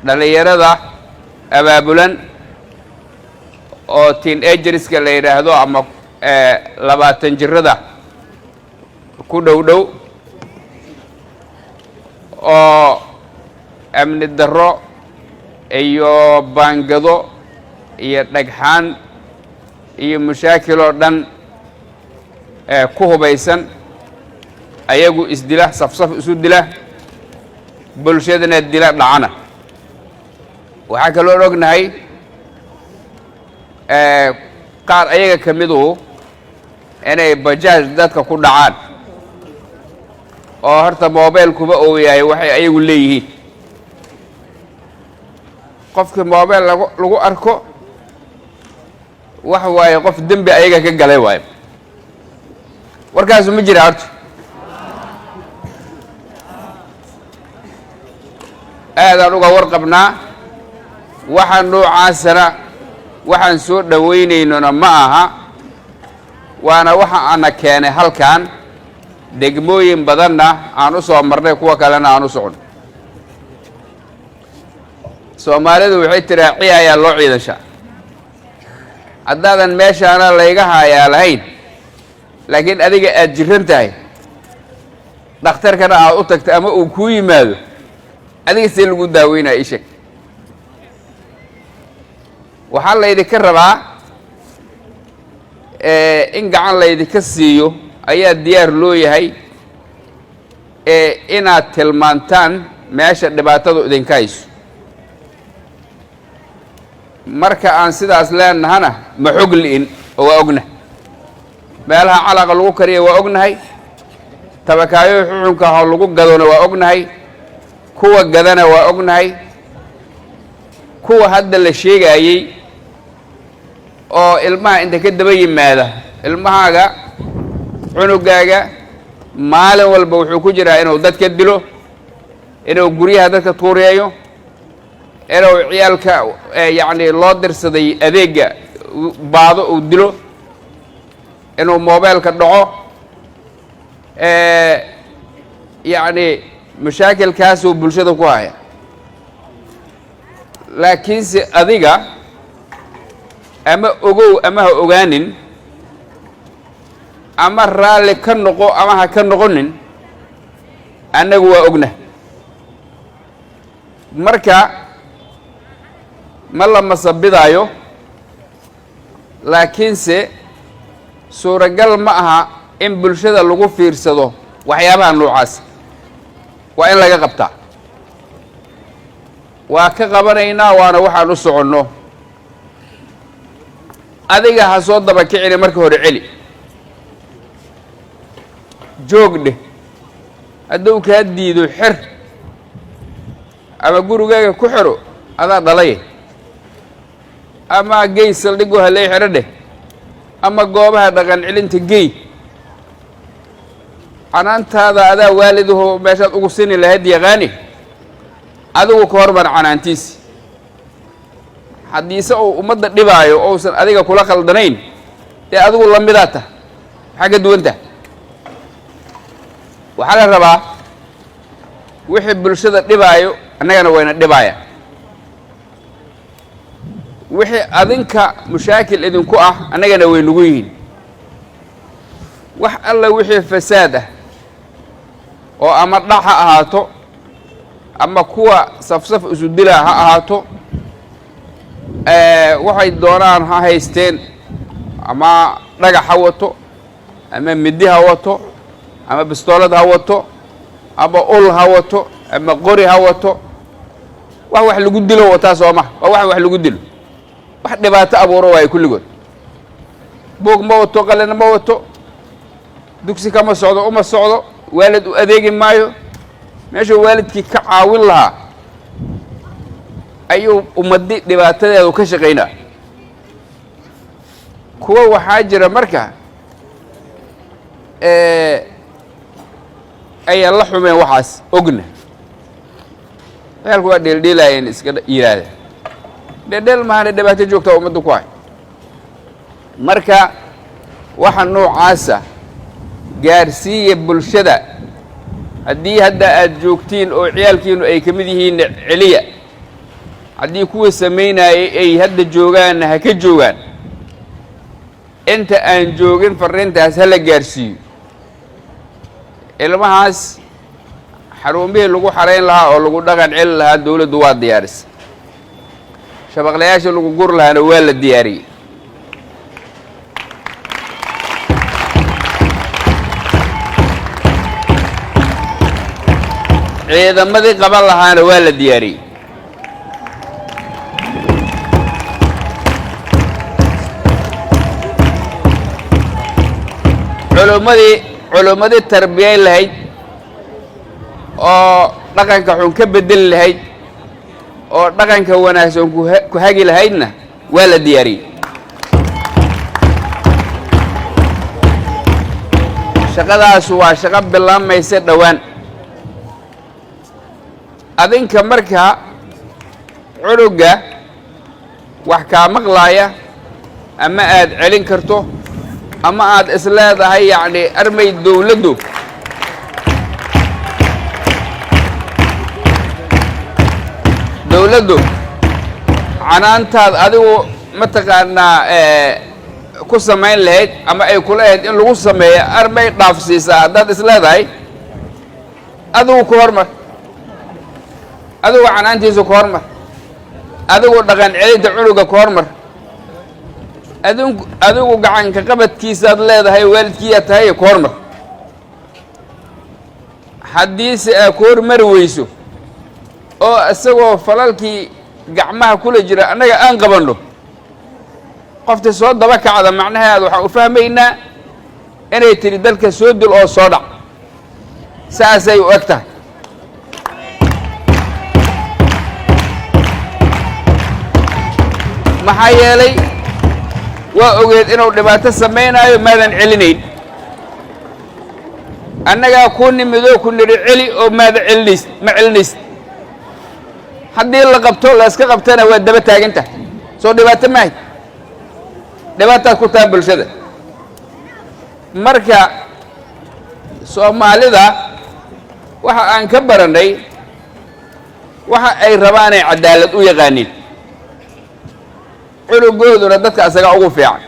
dhalinyarada abaabulan oo teenagerska la yiraahdo ama 20 jirada ku dhow oo amni darro iyo baangado iyo dhagxaan iyo mashaakil oo dhan ku hubaysan ayagu isdila safsaf isu dila bulshadana dila dhacana waxa kale oo ognahay qaar ayaga kamidu inay bajaaj dadka ku dhacaan oo horta mobile kuba oo yahay waxay ayagu leeyihiin qofka mobile lagu arko wax waaye qof dambi ayaga ka galay waaye warkaas ma jira horta aadaan uga warqabnaa waxaan noocaasana waxaan soo dhawaynaynona ma aha waana waxa ana keenay halkan degmooyin badanna aan u soo marnay kuwa kalena aan u socon Soomaalidu waxay tiraa ciyaaya loo ciidasha haddaadan meeshaana layga haayaa lahayn laakiin adiga aad jiran tahay dhakhtarkana aad u tagto ama uu ku yimaado adiga si lagu daaweynaa ishak waxaa la idinka rabaa in gacan la idinka siiyo ayaa diyaar loo yahay inaad tilmaantaan meesha dhibaatadu idinka hayso marka aan sidaas leenahana ma xog li'in oo waa ogna meelaha calaqa lagu kariyo waa ognahay tabakaayo xuxunka oo lagu gadona waa ognahay kuwa gadana waa ognahay kuwa hadda la sheegayay oo ilmaha inta ka daba yimaada ilmahaaga cunugaaga maalin walba wuxuu ku jiraa inuu dadka dilo inuu guryaha dadka tuureeyo inuu ciyaalka yacni loo dirsaday adeega baado uu dilo inuu mobilka dhaco yacni mashaakilkaasuu bulshada ku haya laakiinse adiga ama ogow ama ha ogaanin ama raalli ka noqo ama ha ka noqonin annagu waa ogna marka ma la masabidaayo laakiinse suuragal ma aha in bulshada lagu fiirsado waxyaabaha noocaas waa in laga qabtaa waa ka qabanaynaa waana waxaan u soconno adiga ha soo daba kicina marka hore celi joogdhe hadduu kaa diido xir ama gurigaaga ku xiro adaa dhalay ama gey saldhigo halay xiro dheh ama goobaha dhaqan celinta gey canaantaada adaa waaliduhu meeshaad ugu sini lahayd yaqaani adigu ka hormar canaantiisi haddiise uu ummadda dhibaayo ousan adiga kula khaldanayn dee adigu lamidaa tah maxaa ka duwanta waxaa la rabaa wixii bulshada dhibaayo annagana wayna dhibaaya wixii adinka mushaakil idinku ah annagana way nagu yihiin wax alla wixii fasaad ah oo ama dhac ha ahaato ama kuwa safsaf isu dila ha ahaato waxay doonaan ha haysteen ama dhagax ha wato ama midi ha wato ama bistoolad ha wato ama ul ha wato ama qori ha wato wax lagu dilo wataa sooma waa wax lagu dilo wax dhibaato abuuro waay kulligood boog ma wato qalin ma wato dugsi kama socdo uma socdo waalid u adeegi maayo meesha waalidkii ka caawin lahaa ayuu ummaddi dhibaatadeedu ka shaqaynaa kuwa waxaa jira marka ayaa la xumeen waxaas ogna reerku waa dheeldheelaayeen iska yidhaahda dheeldheel maahane dhibaato joogtaa ummadda ku hay marka waxa noocaasa gaarsiiya bulshada haddii hadda aad joogtiin oo ciyaalkiinu ay ka mid yihiin celiya haddii kuwa samaynayay ay hadda joogaanna ha ka joogaan inta aan joogin farriintaas ha la gaarsiiyo ilmahaas xarumihii lagu xarayn lahaa oo lagu dhaqan celin lahaa dawladdu waa diyaarisay shabaqlayaasha lagu gur lahaana waa la diyaariyey ciidamadii qaban lahaana waa la diyaariyey culummadii tarbiyay lahayd oo dhaqanka xun ka bedeli lahayd oo dhaqanka wanaagsan ku hagi lahaydna waa la diyaariyey shaqadaas waa shaqo bilaamaysa dhowaan adinka marka cunuga wax kaa maqlaaya ama aad celin karto ama aad isleedahay yacni armay dawladdu canaantaad adigu mataqaanaa ku samayn lahayd ama ay kula ahayd in lagu sameeyo armay dhaafsiisaa haddaad isleedahay adigu ku hormar adigu canaantiisa ku hormar adigu dhaqan celinta cunuga ku hormar adigu gacanka qabadkiisaad leedahay waalidkiiyaa tahay ku hormar haddiise aa ku hormari weyso oo isagoo falalkii gacmaha kula jira annaga aan qabanno qofta soo daba kacda macnaheeda waxaan u fahmaynaa inay tidhi dalka soo dil oo soo dhac saasay u eg tahay maxaa yeelay waa ogeed inuu dhibaato samaynaayo maadan celinayn annagaa kuu nimidoo ku nidhi celi oo maada ma celinaysid haddii la qabto la iska qabtana waa daba taagan tahay soo dhibaato maahay dhibaataad ku taha bulshada marka soomaalida waxa aan ka barannay waxa ay rabaanay cadaalad u yaqaaniin cunugooduna dadka isaga ugu fiican